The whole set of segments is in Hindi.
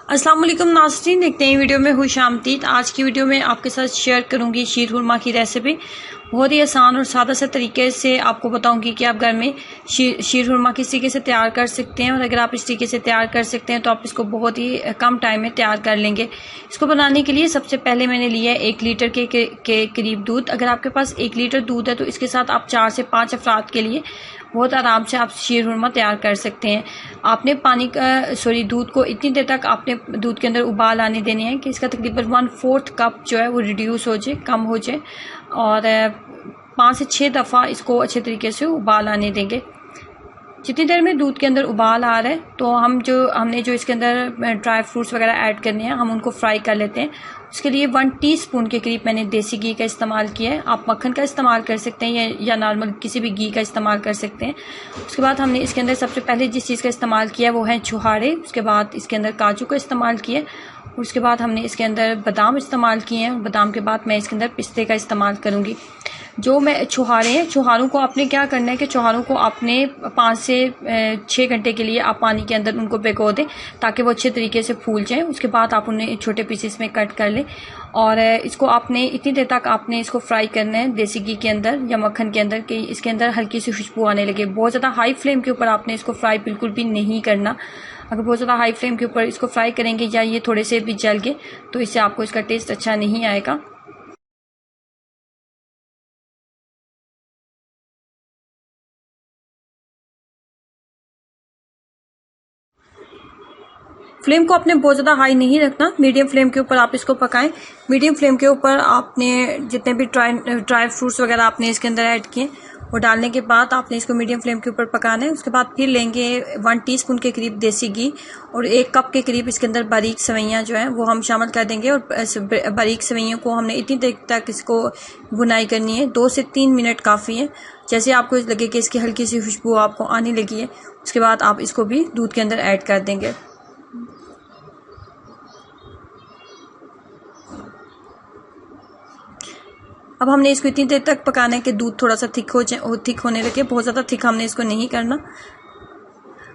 अस्सलाम वालेकुम नाज़रीन, देखते हैं वीडियो में खुश आमदीद। आज की वीडियो में आपके साथ शेयर करूंगी शीर खुरमा की रेसिपी। बहुत ही आसान और सादा से तरीके से आपको बताऊंगी कि आप घर में शीर खुरमा किस तरीके से तैयार कर सकते हैं। और अगर आप इस तरीके से तैयार कर सकते हैं तो आप इसको बहुत ही कम टाइम में तैयार कर लेंगे। इसको बनाने के लिए सबसे पहले मैंने लिया है 1 लीटर के करीब दूध। अगर आपके पास 1 लीटर दूध है तो इसके साथ आप 4 से 5 अफराद के लिए बहुत आराम से आप शीर खुरमा तैयार कर सकते हैं। आपने दूध को इतनी देर तक आपने दूध के अंदर उबाल आने देने हैं कि इसका तकरीबन 1/4 कप जो है वो रिड्यूस हो जाए, कम हो जाए। और 5 से 6 दफ़ा इसको अच्छे तरीके से उबाल आने देंगे। जितनी देर में दूध के अंदर उबाल आ रहा है तो हमने जो इसके अंदर ड्राई फ्रूट्स वगैरह ऐड करने हैं, हम उनको फ्राई कर लेते हैं। उसके लिए 1 टीस्पून के करीब मैंने देसी घी का इस्तेमाल किया है। आप मक्खन का इस्तेमाल कर सकते हैं या नॉर्मल किसी भी घी का इस्तेमाल कर सकते हैं। उसके बाद हमने इसके अंदर सबसे पहले जिस चीज़ का इस्तेमाल किया वो है छुहारे। उसके बाद इसके अंदर काजू का इस्तेमाल किया। उसके बाद हमने इसके अंदर बादाम इस्तेमाल किए हैं। बादाम के बाद मैं इसके अंदर पिस्ते का इस्तेमाल करूँगी। जो मैं छुहारे हैं, छुहारों को आपने क्या करना है कि छुहारों को आपने 5 से 6 घंटे के लिए आप पानी के अंदर उनको भिगो दें ताकि वो अच्छे तरीके से फूल जाएं। उसके बाद आप उन्हें छोटे पीसेस में कट कर लें और इसको आपने इतनी देर तक आपने इसको फ्राई करना है देसी घी के अंदर या मक्खन के अंदर कि इसके अंदर हल्की सी खुशबू आने लगे। बहुत ज़्यादा हाई फ्लेम के ऊपर आपने इसको फ्राई बिल्कुल भी नहीं करना। अगर बहुत ज़्यादा हाई फ्लेम के ऊपर इसको फ्राई करेंगे या ये थोड़े से भी जल गए तो इससे आपको इसका टेस्ट अच्छा नहीं आएगा। फ्लेम को आपने बहुत ज़्यादा हाई नहीं रखना, मीडियम फ्लेम के ऊपर आप इसको पकाएं। मीडियम फ्लेम के ऊपर आपने जितने भी ड्राई फ्रूट्स वगैरह आपने इसके अंदर ऐड किए वो डालने के बाद आपने इसको मीडियम फ्लेम के ऊपर पकाना है। उसके बाद फिर लेंगे 1 टीस्पून के करीब देसी घी और 1 कप के करीब इसके अंदर बारीक सेवइयाँ जो हैं वो हम शामिल कर देंगे। और बारीक सेवइयों को हमने इतनी देर तक इसको भुनाई करनी है, 2 से 3 मिनट काफ़ी है। जैसे आपको लगे कि इसकी हल्की सी खुशबू आपको आने लगी है उसके बाद आप इसको भी दूध के अंदर ऐड कर देंगे। अब हमने इसको इतनी देर तक पकाना है कि दूध थोड़ा सा थिक होने लगे। बहुत ज़्यादा थिक हमने इसको नहीं करना।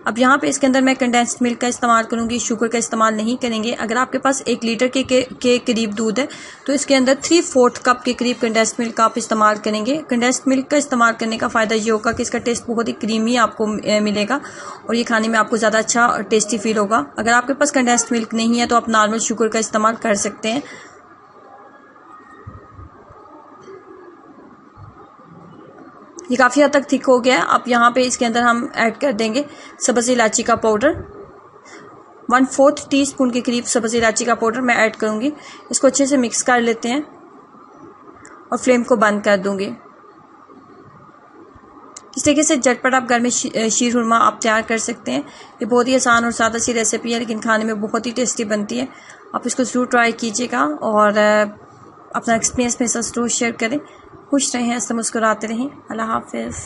अब यहाँ पे इसके अंदर मैं कंडेंस्ड मिल्क का इस्तेमाल करूँगी, शुगर का इस्तेमाल नहीं करेंगे। अगर आपके पास 1 लीटर के करीब दूध है तो इसके अंदर 3/4 कप के करीब कंडेंस्ड मिल्क का आप इस्तेमाल करेंगे। कंडेंस्ड मिल्क का इस्तेमाल करने का फ़ायदा ये होगा कि इसका टेस्ट बहुत ही क्रीमी आपको मिलेगा और ये खाने में आपको ज़्यादा अच्छा और टेस्टी फील होगा। अगर आपके पास कंडेंस्ड मिल्क नहीं है तो आप नॉर्मल शुगर का इस्तेमाल कर सकते हैं। ये काफ़ी हद तक थिक हो गया है। अब यहाँ पे इसके अंदर हम ऐड कर देंगे सब्ज़ इलायची का पाउडर। 1/4 टीस्पून के करीब सब्ज़ इलायची का पाउडर मैं ऐड करूँगी। इसको अच्छे से मिक्स कर लेते हैं और फ्लेम को बंद कर दूँगी। इस तरीके से झटपट आप घर में शीर खुरमा आप तैयार कर सकते हैं। ये बहुत ही आसान और सादा सी रेसिपी है लेकिन खाने में बहुत ही टेस्टी बनती है। आप इसको ज़रूर ट्राई कीजिएगा और अपना एक्सपीरियंस मेरे साथ ज़रूर शेयर करें। खुश रहें, हंसते मुस्कुराते रहें। अल्लाह हाफ़िज़।